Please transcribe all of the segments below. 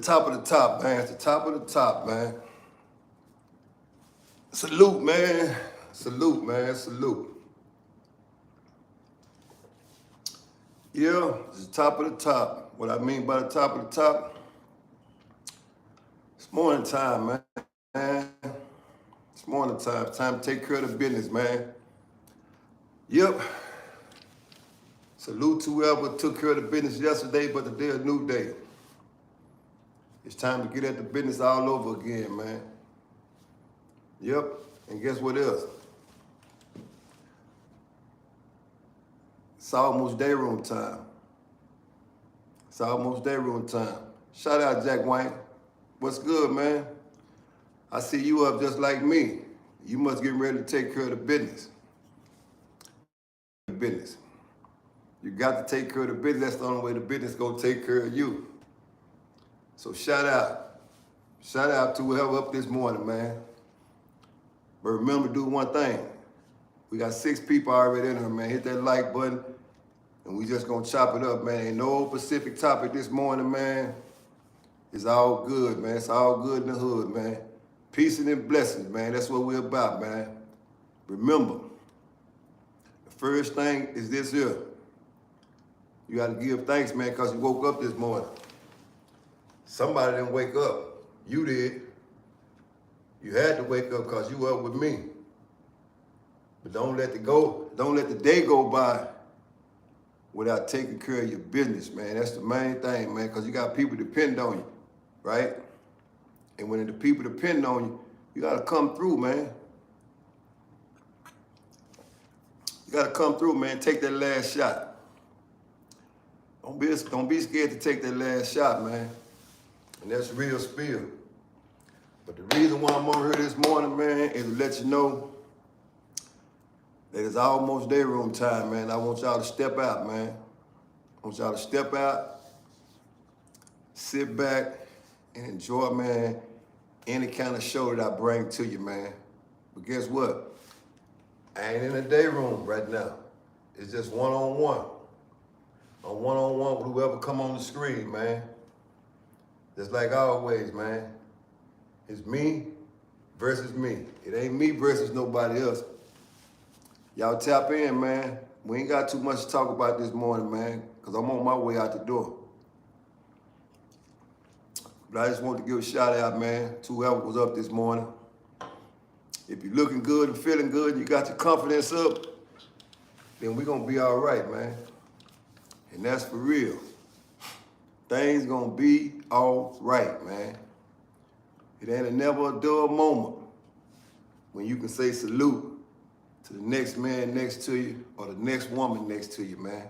Top of the top, man. It's the top of the top, man. Salute, man. Salute, man. Salute. Yeah, it's the top of the top. What I mean by the top of the top, it's morning time, man. It's morning time. It's time to take care of the business, man. Yep. Salute to whoever took care of the business yesterday, but today a new day. It's time to get at the business all over again, man. Yep. And guess what else? It's almost day room time. It's almost day room time. Shout out Jack Wayne. What's good, man? I see you up just like me. You must get ready to take care of the business. Business. You got to take care of the business. That's the only way the business gonna take care of you. So shout out. Shout out to whoever up this morning, man. But remember, do one thing. We got 6 people already in here, man. Hit that like button, and we just gonna chop it up, man. Ain't no specific topic this morning, man. It's all good, man. It's all good in the hood, man. Peace and blessings, man. That's what we're about, man. Remember, the first thing is this here. You gotta give thanks, man, because you woke up this morning. Somebody didn't wake up. You did. You had to wake up because you up with me. But don't let the day go by without taking care of your business, man. That's the main thing, man, because you got people depend on you, right? And when the people depend on you, you got to come through, man. You got to come through, man. Take that last shot. Don't be scared to take that last shot, man. And that's real spill. But the reason why I'm on here this morning, man, is to let you know that it's almost day room time, man. I want y'all to step out, man. I want y'all to step out, sit back, and enjoy, man, any kind of show that I bring to you, man. But guess what? I ain't in the day room right now. It's just one-on-one. I'm one-on-one with whoever come on the screen, man. Just like always, man. It's me versus me. It ain't me versus nobody else. Y'all tap in, man. We ain't got too much to talk about this morning, man, because I'm on my way out the door. But I just want to give a shout out, man, to whoever was up this morning. If you're looking good and feeling good and you got your confidence up, then we're going to be all right, man. And that's for real. Things going to be all right, man. It ain't never a dull moment when you can say salute to the next man next to you or the next woman next to you, man.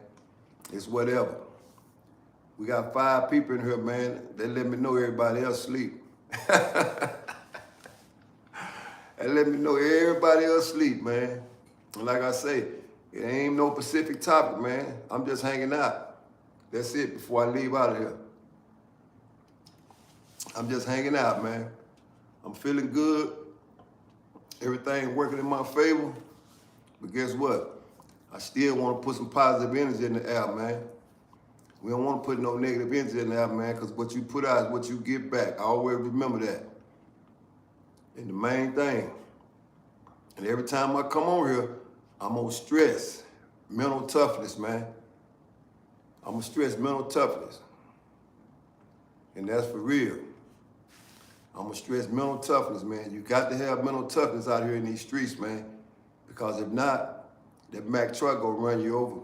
It's whatever. We got 5 people in here, man. They let me know everybody else sleep. They let me know everybody else sleep, man. And like I say, it ain't no specific topic, man. I'm just hanging out. That's it before I leave out of here. I'm just hanging out, man. I'm feeling good. Everything working in my favor. But guess what? I still want to put some positive energy in the air, man. We don't want to put no negative energy in the air, man, because what you put out is what you get back. I always remember that. And the main thing, and every time I come on here, I'm on stress, mental toughness, man. I'm gonna stress mental toughness. And that's for real. I'm gonna stress mental toughness, man. You got to have mental toughness out here in these streets, man. Because if not, that Mack truck gonna run you over.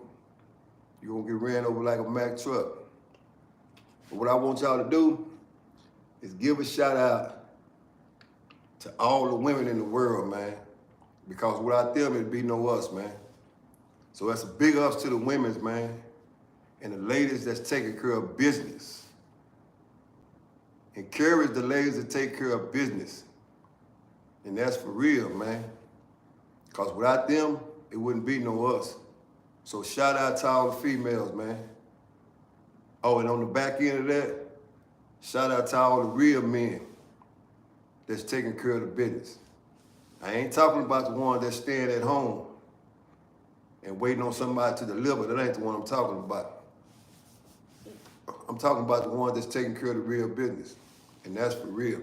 You're gonna get ran over like a Mack truck. But what I want y'all to do is give a shout out to all the women in the world, man. Because without them, it'd be no us, man. So that's a big ups to the women's, man. And the ladies that's taking care of business. Encourage the ladies to take care of business. And that's for real, man. Because without them, it wouldn't be no us. So shout out to all the females, man. Oh, and on the back end of that, shout out to all the real men that's taking care of the business. I ain't talking about the ones that's staying at home and waiting on somebody to deliver. That ain't the one I'm talking about. I'm talking about the ones that's taking care of the real business. And that's for real.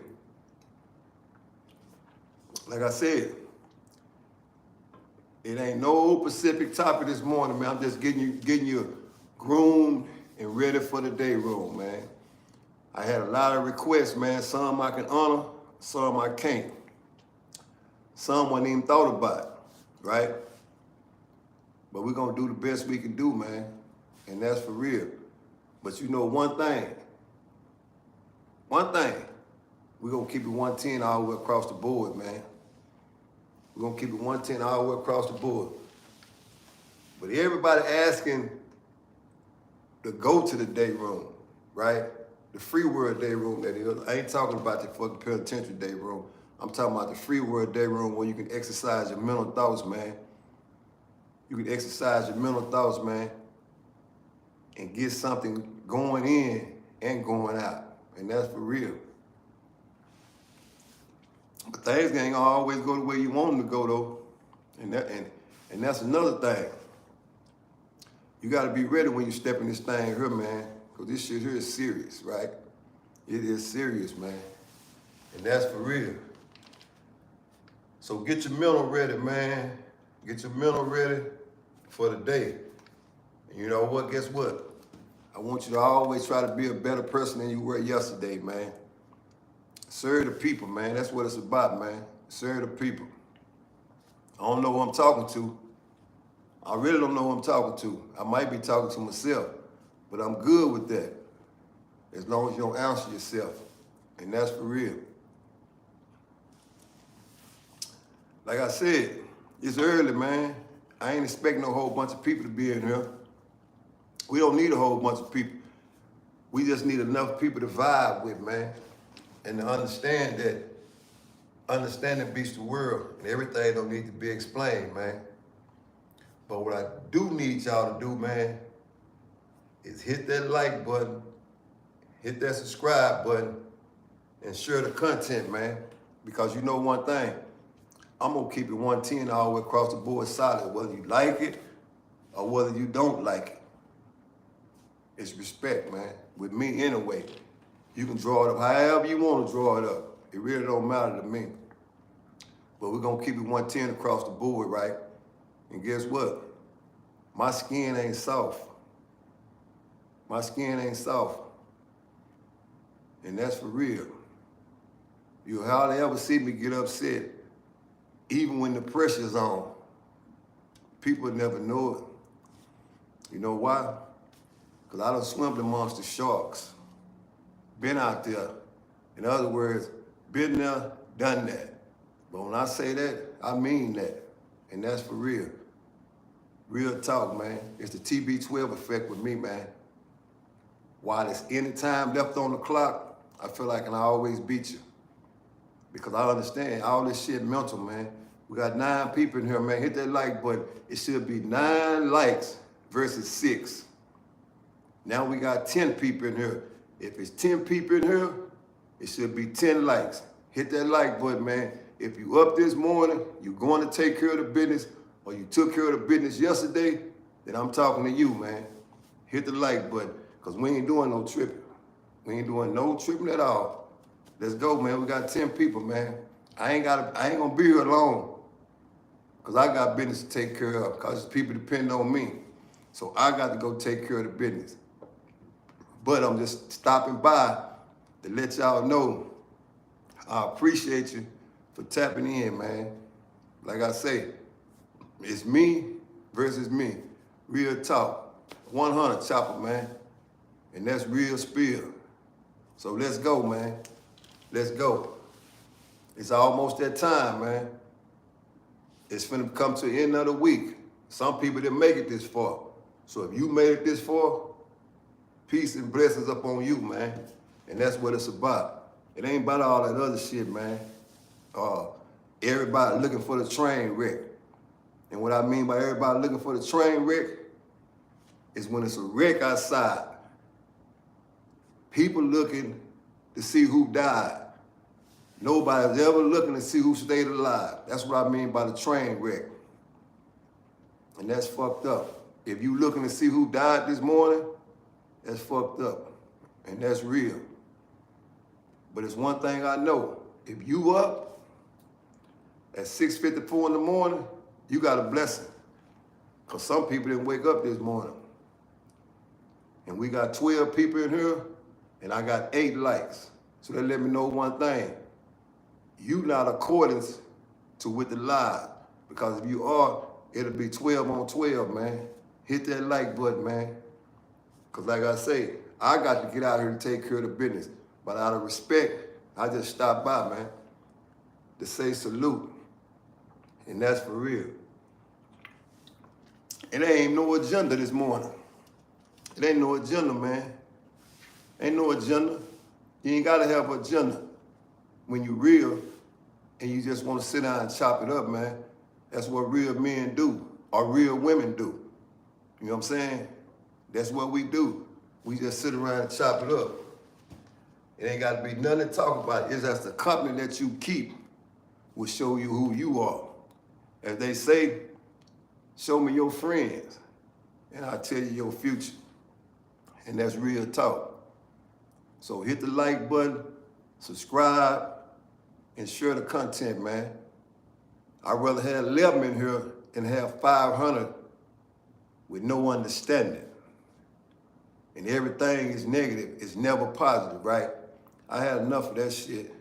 Like I said, it ain't no specific topic this morning, man. I'm just getting you groomed and ready for the day room, man. I had a lot of requests, man. Some I can honor, some I can't. Some wasn't even thought about, right? But we're gonna do the best we can do, man. And that's for real. But you know one thing, we're gonna keep it 110 all the way across the board, man. We're gonna keep it 110 all the way across the board. But everybody asking to go to the day room, right? The free world day room, that is. I ain't talking about the fucking penitentiary day room. I'm talking about the free world day room where you can exercise your mental thoughts, man. You can exercise your mental thoughts, man, and get something going in and going out. And that's for real. But things ain't gonna always go the way you want them to go, though. And that's another thing. You gotta be ready when you step in this thing here, man, because this shit here is serious, right? It is serious, man. And that's for real. So get your mental ready, man. Get your mental ready for the day. And you know what? Guess what? I want you to always try to be a better person than you were yesterday, man. Serve the people, man. That's what it's about, man. Serve the people. I don't know who I'm talking to. I really don't know who I'm talking to. I might be talking to myself, but I'm good with that. As long as you don't answer yourself. And that's for real. Like I said, it's early, man. I ain't expecting no whole bunch of people to be in here. We don't need a whole bunch of people. We just need enough people to vibe with, man. And to understand that understanding beats the world. And everything don't need to be explained, man. But what I do need y'all to do, man, is hit that like button, hit that subscribe button, and share the content, man. Because you know one thing, I'm gonna keep it 110 all the way across the board solid, whether you like it or whether you don't like it. It's respect, man. With me anyway. You can draw it up however you want to draw it up. It really don't matter to me. But we're gonna keep it 110 across the board, right? And guess what? My skin ain't soft. My skin ain't soft. And that's for real. You'll hardly ever see me get upset, even when the pressure's on. People never know it. You know why? Because I done swam amongst the sharks. Been out there. In other words, been there, done that. But when I say that, I mean that. And that's for real. Real talk, man. It's the TB12 effect with me, man. While there's any time left on the clock, I feel like I can always beat you. Because I understand all this shit mental, man. We got 9 people in here, man. Hit that like button. It should be 9 likes versus 6. Now we got 10 people in here. If it's 10 people in here, it should be 10 likes. Hit that like button, man. If you up this morning, you're going to take care of the business, or you took care of the business yesterday, then I'm talking to you, man. Hit the like button, because we ain't doing no tripping. We ain't doing no tripping at all. Let's go, man. We got 10 people, man. I ain't gonna be here long, because I got business to take care of, because people depend on me. So I got to go take care of the business. But I'm just stopping by to let y'all know I appreciate you for tapping in, man. Like I say, it's me versus me. Real talk. 100 chopper, man. And that's real spill. So let's go, man. Let's go. It's almost that time, man. It's finna come to the end of the week. Some people didn't make it this far. So if you made it this far, peace and blessings up on you, man. And that's what it's about. It ain't about all that other shit, man. Everybody looking for the train wreck. And what I mean by everybody looking for the train wreck is when it's a wreck outside. People looking to see who died. Nobody's ever looking to see who stayed alive. That's what I mean by the train wreck. And that's fucked up. If you looking to see who died this morning, that's fucked up. and that's real. But it's one thing I know. If you up at 6:54 in the morning, you got a blessing. Because some people didn't wake up this morning. And we got 12 people in here, and I got 8 likes. So that let me know one thing. You not accordance to with the lie. Because if you are, it'll be 12 on 12, man. Hit that like button, man. Because like I say, I got to get out here and take care of the business. But out of respect, I just stopped by, man, to say salute. And that's for real. And there ain't no agenda this morning. It ain't no agenda, man. Ain't no agenda. You ain't got to have an agenda when you real and you just want to sit down and chop it up, man. That's what real men do, or real women do. You know what I'm saying? That's what we do. We just sit around and chop it up. It ain't got to be nothing to talk about. It's just the company that you keep will show you who you are. As they say, show me your friends, and I'll tell you your future. And that's real talk. So hit the like button, subscribe, and share the content, man. I'd rather have 11 in here than have 500 with no understanding. And everything is negative. It's never positive, right? I had enough of that shit.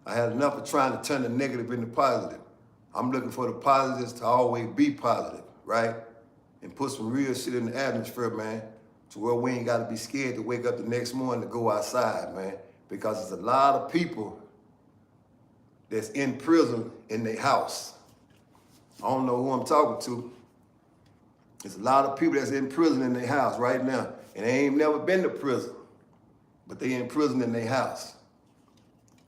I had enough of trying to turn the negative into positive. I'm looking for the positives to always be positive, right? And put some real shit in the atmosphere, man, to where we ain't got to be scared to wake up the next morning to go outside, man. Because there's a lot of people that's in prison in their house. I don't know who I'm talking to. There's a lot of people that's in prison in their house right now. And they ain't never been to prison, but they in prison in their house.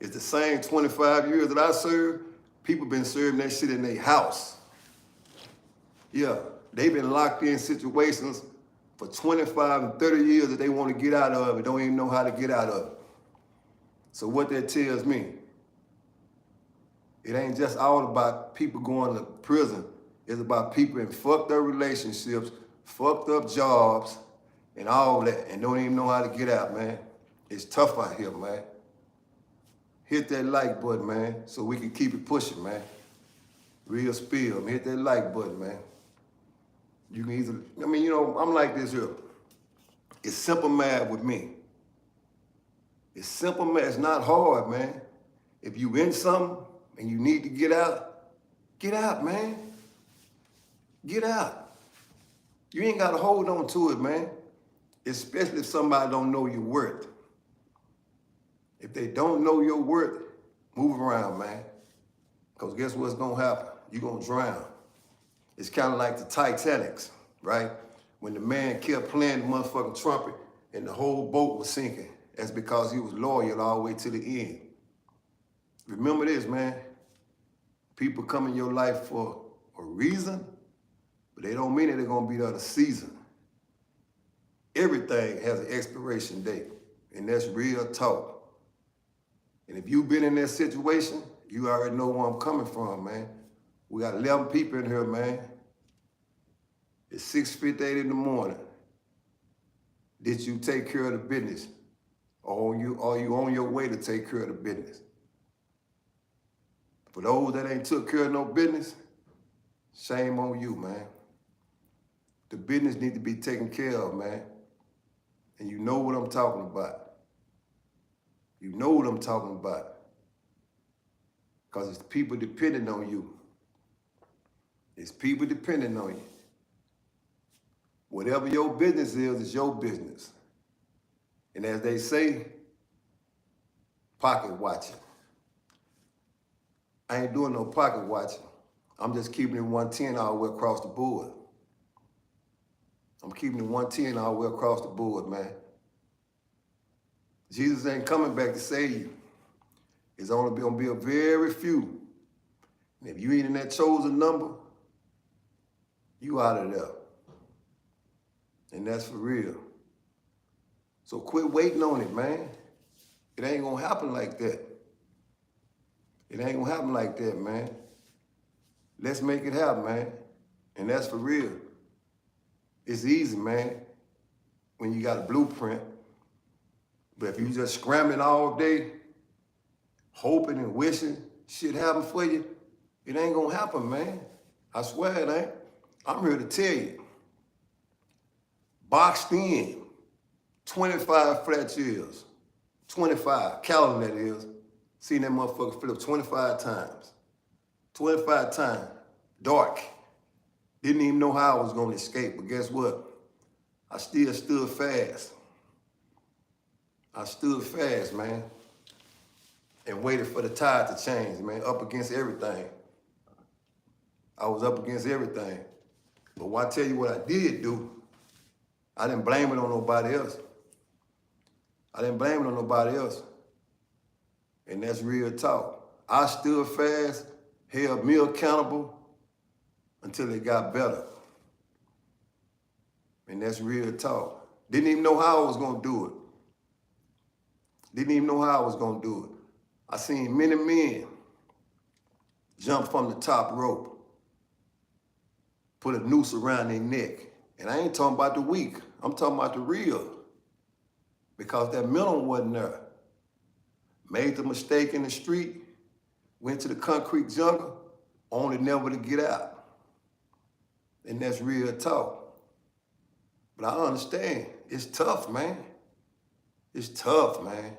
It's the same 25 years that I served. People been serving that shit in their house. Yeah, they've been locked in situations for 25 and 30 years that they want to get out of and don't even know how to get out of it. So what that tells me, it ain't just all about people going to prison. It's about people in fucked up relationships, fucked up jobs, and all that, and don't even know how to get out, man. It's tough out here, man. Hit that like button, man, so we can keep it pushing, man. Real spill. Hit that like button, man. You can either, I mean, you know, I'm like this here. It's simple math with me. It's simple math. It's not hard, man. If you in something and you need to get out, man. Get out. You ain't got to hold on to it, man. Especially if somebody don't know your worth. If they don't know your worth, move around, man. Because guess what's going to happen? You're going to drown. It's kind of like the Titanics, right? When the man kept playing the motherfucking trumpet and the whole boat was sinking. That's because he was loyal all the way to the end. Remember this, man. People come in your life for a reason, but they don't mean that they're going to be there the season. Everything has an expiration date, and that's real talk. And if you've been in that situation, you already know where I'm coming from, man. We got 11 people in here, man. It's 6:58 in the morning. Did you take care of the business? Or are you on your way to take care of the business? For those that ain't took care of no business, shame on you, man. The business need to be taken care of, man. And you know what I'm talking about. You know what I'm talking about. Because it's people depending on you. It's people depending on you. Whatever your business is, it's your business. And as they say, pocket watching. I ain't doing no pocket watching. I'm just keeping it 110 all the way across the board. I'm keeping it 110 all the way across the board, man. Jesus ain't coming back to save you. It's only gonna be a very few. And if you ain't in that chosen number, you out of there. And that's for real. So quit waiting on it, man. It ain't gonna happen like that. It ain't gonna happen like that, man. Let's make it happen, man. And that's for real. It's easy, man, when you got a blueprint. But if you just scrambling all day, hoping and wishing shit happen for you, it ain't gonna happen, man. I swear it ain't. I'm here to tell you. Boxed in, 25 flat years. 25, calendar that is. Seen that motherfucker flip 25 times. 25 times. Dark. Didn't even know how I was gonna escape, but guess what? I still stood fast. I stood fast, man, and waited for the tide to change, man, up against everything. I was up against everything. But when I tell you what I did do, I didn't blame it on nobody else. I didn't blame it on nobody else. And that's real talk. I stood fast, held me accountable until it got better. And that's real talk. Didn't even know how I was gonna do it. Didn't even know how I was gonna do it. I seen many men jump from the top rope, put a noose around their neck. And I ain't talking about the weak, I'm talking about the real. Because that mental wasn't there. Made the mistake in the street, went to the concrete jungle, only never to get out. And that's real talk. But I understand, it's tough, man. It's tough, man.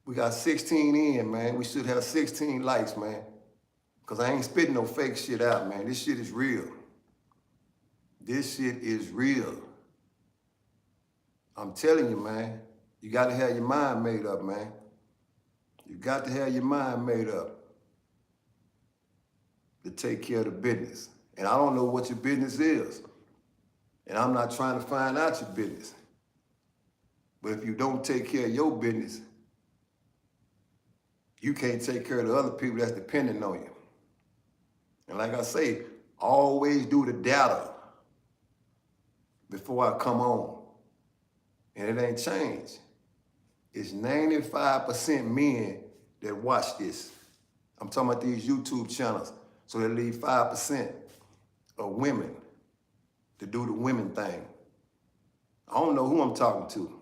We got 16 in, man. We should have 16 likes, man. Because I ain't spitting no fake shit out, man. This shit is real. This shit is real. I'm telling you, man, you got to have your mind made up, man. You got to have your mind made up to take care of the business. And I don't know what your business is. And I'm not trying to find out your business. But if you don't take care of your business, you can't take care of the other people that's dependent on you. And like I say, always do the data before I come on. And it ain't changed. It's 95% men that watch this. I'm talking about these YouTube channels. So they leave 5% of women to do the women thing. I don't know who I'm talking to.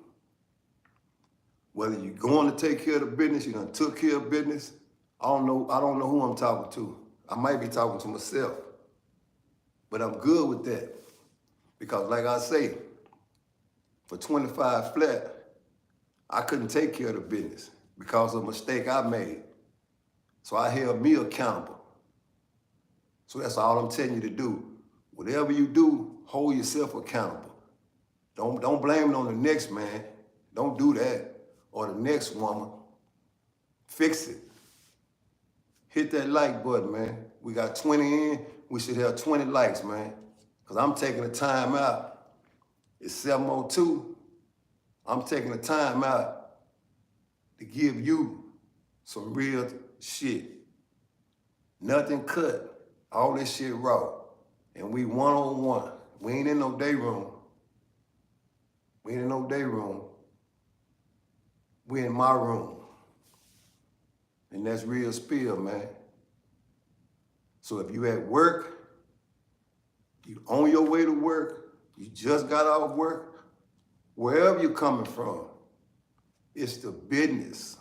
Whether you're going to take care of the business, you done took care of business, I don't know who I'm talking to. I might be talking to myself. But I'm good with that. Because like I say, for 25 flat, I couldn't take care of the business because of a mistake I made. So I held me accountable. So that's all I'm telling you to do. Whatever you do, hold yourself accountable. Don't blame it on the next man. Don't do that. Or the next woman. Fix it. Hit that like button, man. We got 20 in. We should have 20 likes, man. Because I'm taking the time out. It's 7:02. I'm taking the time out to give you some real shit. Nothing cut. All this shit raw. And we one-on-one. We ain't in no day room. We ain't in no day room. We in my room. And that's real spill, man. So if you at work, you on your way to work, you just got off work, wherever you're coming from, it's the business.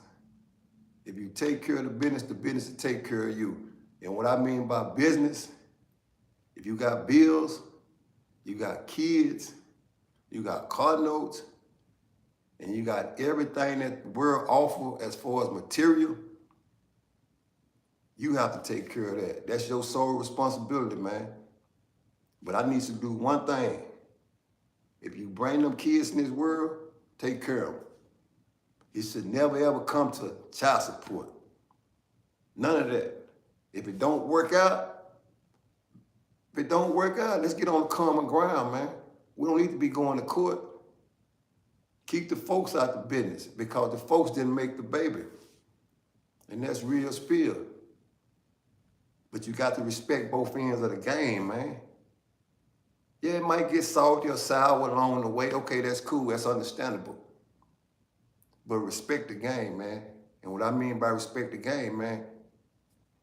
If you take care of the business will take care of you. And what I mean by business, if you got bills, you got kids, you got car notes, and you got everything that the world offers as far as material, you have to take care of that. That's your sole responsibility, man. But I need you to do one thing. If you bring them kids in this world, take care of them. It should never ever come to child support. None of that. If it don't work out, let's get on common ground, man. We don't need to be going to court. Keep the folks out the business because the folks didn't make the baby. And that's real spill. But you got to respect both ends of the game, man. Yeah, it might get salty or sour along the way. Okay, that's cool, that's understandable. But respect the game, man. And what I mean by respect the game, man,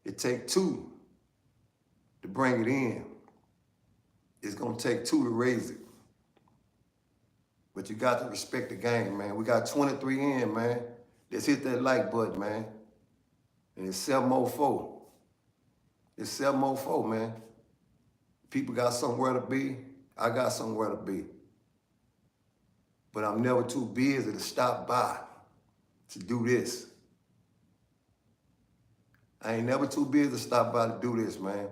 it takes two to bring it in. It's gonna take two to raise it. But you got to respect the game, man. We got 23 in, man. Let's hit that like button, man. And it's 704. It's 704, man. People got somewhere to be. I got somewhere to be. But I'm never too busy to stop by to do this. I ain't never too busy to stop by to do this, man.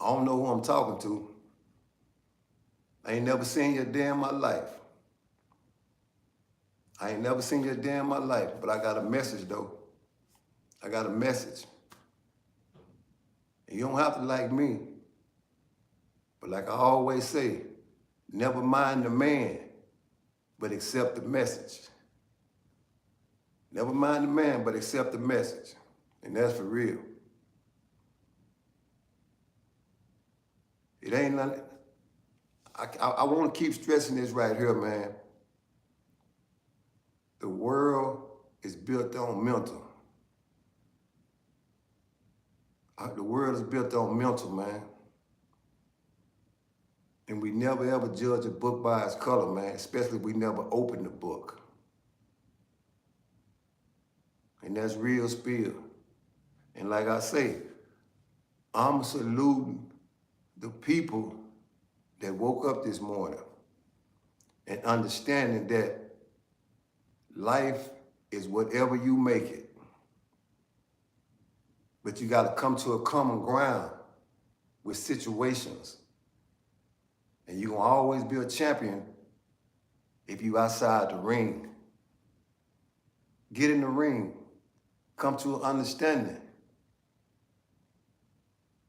I don't know who I'm talking to. I ain't never seen you a day in my life. I ain't never seen you a day in my life, but I got a message, though. I got a message. And you don't have to like me. But like I always say, never mind the man, but accept the message. Never mind the man, but accept the message. And that's for real. It ain't nothing. I want to keep stressing this right here, man. The world is built on mental. The world is built on mental, man. And we never ever judge a book by its color, man, especially if we never open the book. And that's real spill. And like I say, I'm saluting the people that woke up this morning and understanding that life is whatever you make it. But you got to come to a common ground with situations. And you're going to always be a champion if you outside the ring. Get in the ring. Come to an understanding.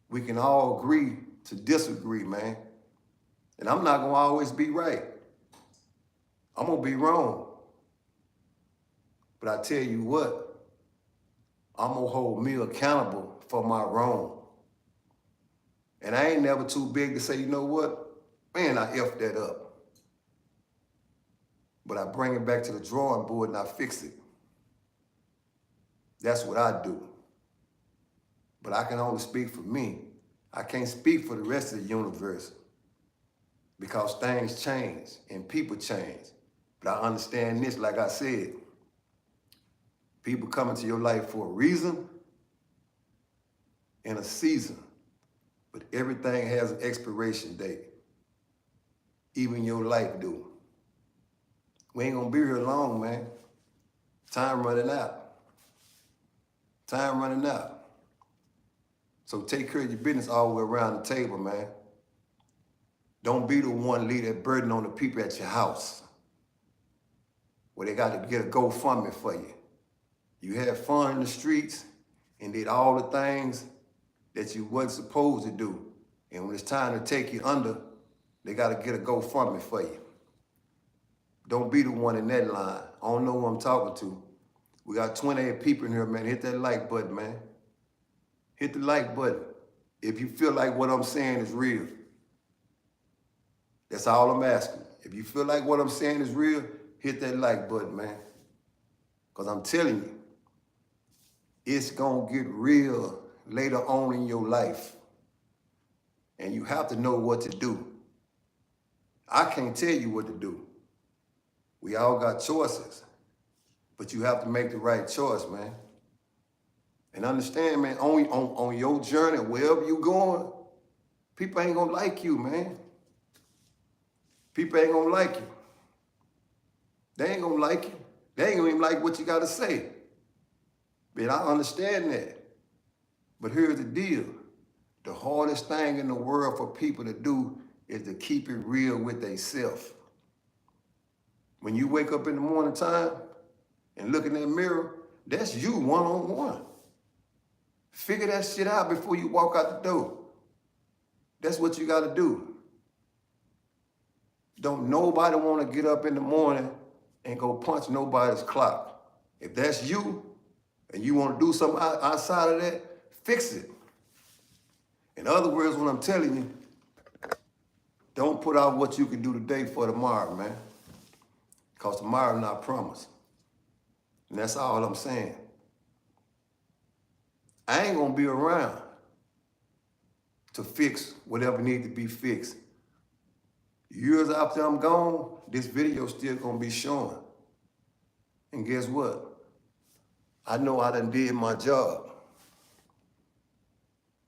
We can all agree to disagree, man. And I'm not going to always be right. I'm going to be wrong. But I tell you what, I'm going to hold me accountable for my wrong. And I ain't never too big to say, you know what? Man, I effed that up. But I bring it back to the drawing board and I fix it. That's what I do. But I can only speak for me. I can't speak for the rest of the universe because things change and people change. But I understand this, like I said, people come into your life for a reason and a season, but everything has an expiration date. Even your life do. We ain't gonna be here long, man. Time running out. Time running out. So take care of your business all the way around the table, man. Don't be the one leave that burden on the people at your house where they got to get a GoFundMe for you. You had fun in the streets and did all the things that you wasn't supposed to do. And when it's time to take you under, they got to get a GoFundMe for you. Don't be the one in that line. I don't know who I'm talking to. We got 28 people in here, man. Hit that like button, man. Hit the like button if you feel like what I'm saying is real. That's all I'm asking. If you feel like what I'm saying is real, hit that like button, man. Because I'm telling you, it's going to get real later on in your life. And you have to know what to do. I can't tell you what to do. We all got choices. But you have to make the right choice, man. And understand, man, on your journey, wherever you're going, people ain't going to like you, man. People ain't going to like you. They ain't going to like you. They ain't going to even like what you got to say. But I understand that. But here's the deal. The hardest thing in the world for people to do is to keep it real with themselves. When you wake up in the morning time and look in that mirror, that's you one-on-one. Figure that shit out before you walk out the door. That's what you got to do. Don't nobody want to get up in the morning and go punch nobody's clock. If that's you and you want to do something outside of that, fix it. In other words, what I'm telling you, don't put out what you can do today for tomorrow, man. Because tomorrow not promised. And that's all I'm saying. I ain't gonna be around to fix whatever needs to be fixed. Years after I'm gone, this video still gonna be showing. And guess what? I know I done did my job.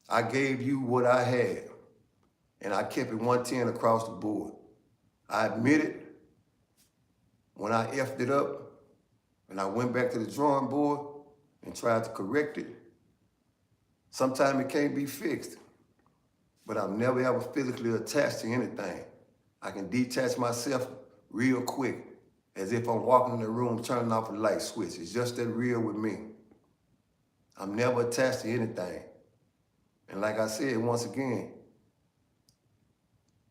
I gave you what I had, and I kept it 110 across the board. I admit it when I effed it up, and I went back to the drawing board and tried to correct it. Sometimes it can't be fixed, but I'm never ever physically attached to anything. I can detach myself real quick, as if I'm walking in the room turning off a light switch. It's just that real with me. I'm never attached to anything. And like I said, once again,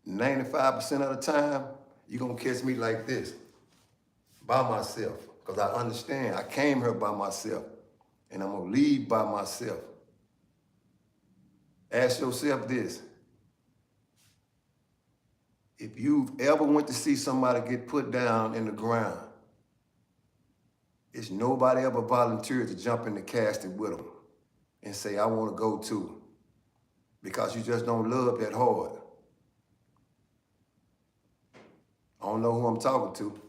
95% of the time, you're gonna catch me like this, by myself, because I understand I came here by myself, and I'm gonna leave by myself. Ask yourself this. If you've ever went to see somebody get put down in the ground, it's nobody ever volunteered to jump in the casket with them and say, I want to go too, because you just don't love that hard. I don't know who I'm talking to.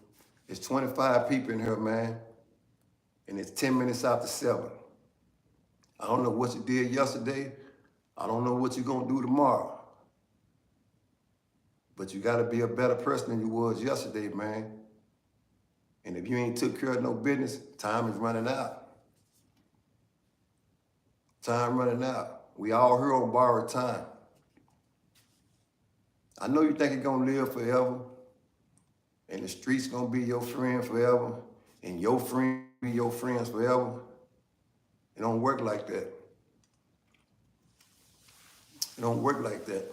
It's 25 people in here, man, and it's 10 minutes after 7. I don't know what you did yesterday. I don't know what you're going to do tomorrow. But you got to be a better person than you was yesterday, man. And if you ain't took care of no business, time is running out. Time running out. We all here on borrowed time. I know you think you're going to live forever, and the street's going to be your friend forever, and your friend be your friends forever. It don't work like that. It don't work like that.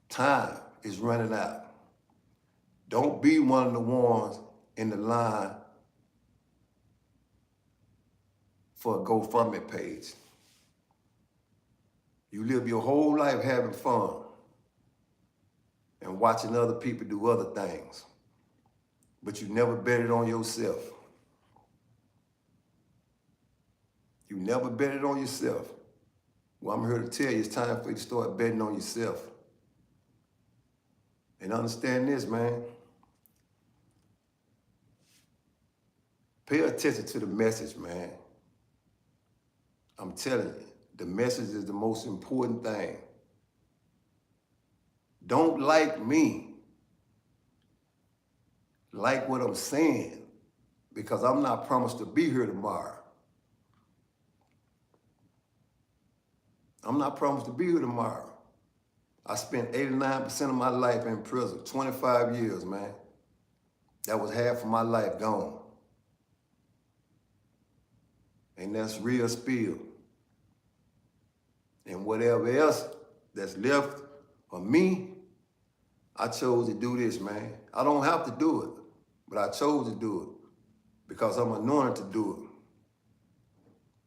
Time is running out. Don't be one of the ones in the line for a GoFundMe page. You live your whole life having fun and watching other people do other things, but you never bet it on yourself. You never bet it on yourself. Well, I'm here to tell you, it's time for you to start betting on yourself. And understand this, man. Pay attention to the message, man. I'm telling you, the message is the most important thing. Don't like me. Like what I'm saying, because I'm not promised to be here tomorrow. I'm not promised to be here tomorrow. I spent 89% of my life in prison, 25 years, man. That was half of my life gone. And that's real spill. And whatever else that's left for me, I chose to do this, man. I don't have to do it, but I chose to do it because I'm anointed to do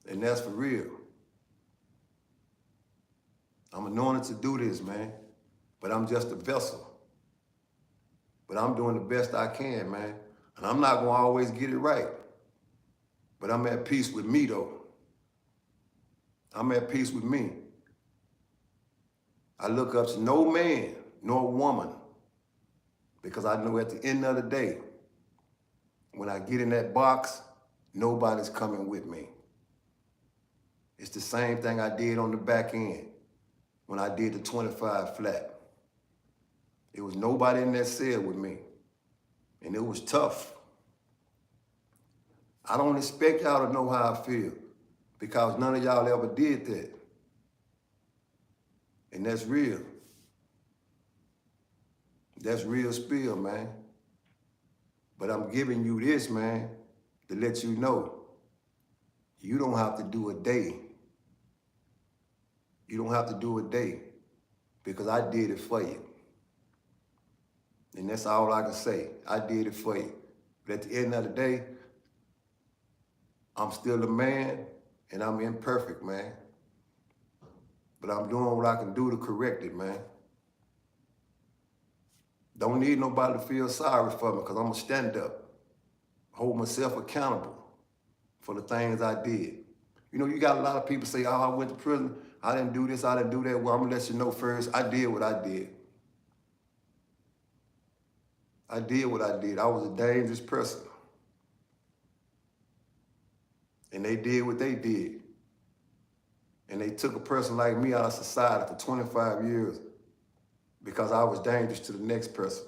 it. And that's for real. I'm anointed to do this, man, but I'm just a vessel. But I'm doing the best I can, man. And I'm not gonna always get it right, but I'm at peace with me, though. I'm at peace with me. I look up to no man nor woman, because I know at the end of the day, when I get in that box, nobody's coming with me. It's the same thing I did on the back end when I did the 25 flat. It was nobody in that cell with me, and it was tough. I don't expect y'all to know how I feel, because none of y'all ever did that. And that's real. That's real spill, man. But I'm giving you this, man, to let you know you don't have to do a day. You don't have to do a day, because I did it for you. And that's all I can say. I did it for you. But at the end of the day, I'm still a man, and I'm imperfect, man. But I'm doing what I can do to correct it, man. Don't need nobody to feel sorry for me, because I'm going to stand up, hold myself accountable for the things I did. You know, you got a lot of people say, oh, I went to prison. I didn't do this, I didn't do that. Well, I'm gonna let you know first, I did what I did. I did what I did. I was a dangerous person. And they did what they did. And they took a person like me out of society for 25 years because I was dangerous to the next person.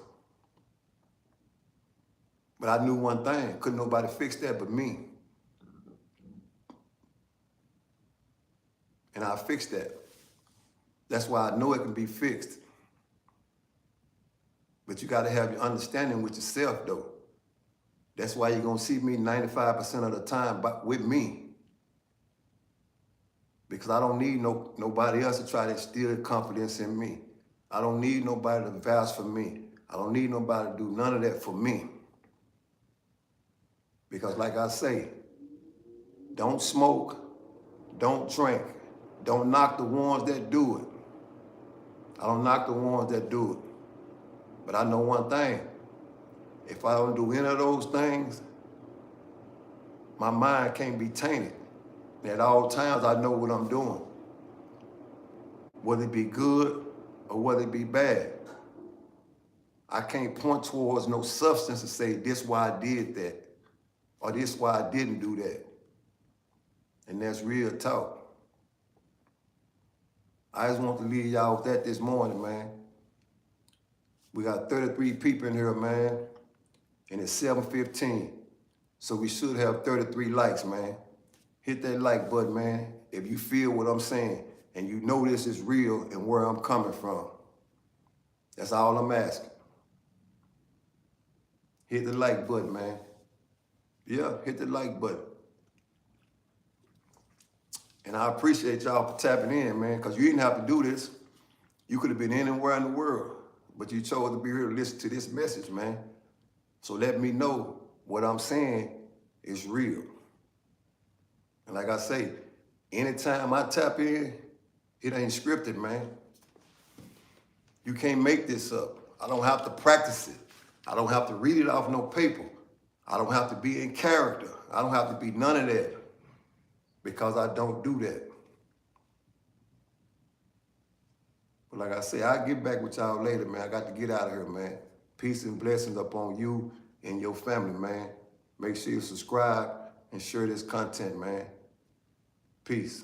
But I knew one thing, couldn't nobody fix that but me. And I fixed that. That's why I know it can be fixed. But you gotta have your understanding with yourself though. That's why you're gonna see me 95% of the time with me. Because I don't need nobody else to try to instill confidence in me. I don't need nobody to vouch for me. I don't need nobody to do none of that for me. Because like I say, don't smoke, don't drink, don't knock the ones that do it. I don't knock the ones that do it. But I know one thing, if I don't do any of those things, my mind can't be tainted. At all times, I know what I'm doing. Whether it be good or whether it be bad. I can't point towards no substance and say, this why I did that, or this why I didn't do that. And that's real talk. I just want to leave y'all with that this morning, man. We got 33 people in here, man, and it's 7:15. So we should have 33 likes, man. Hit that like button, man, if you feel what I'm saying and you know this is real and where I'm coming from. That's all I'm asking. Hit the like button, man. Yeah, hit the like button. And I appreciate y'all for tapping in, man, because you didn't have to do this. You could have been anywhere in the world, but you chose to be here to listen to this message, man. So let me know what I'm saying is real. And like I say, anytime I tap in, it ain't scripted, man. You can't make this up. I don't have to practice it. I don't have to read it off no paper. I don't have to be in character. I don't have to be none of that because I don't do that. But like I say, I'll get back with y'all later, man. I got to get out of here, man. Peace and blessings upon you and your family, man. Make sure you subscribe and share this content, man. Peace.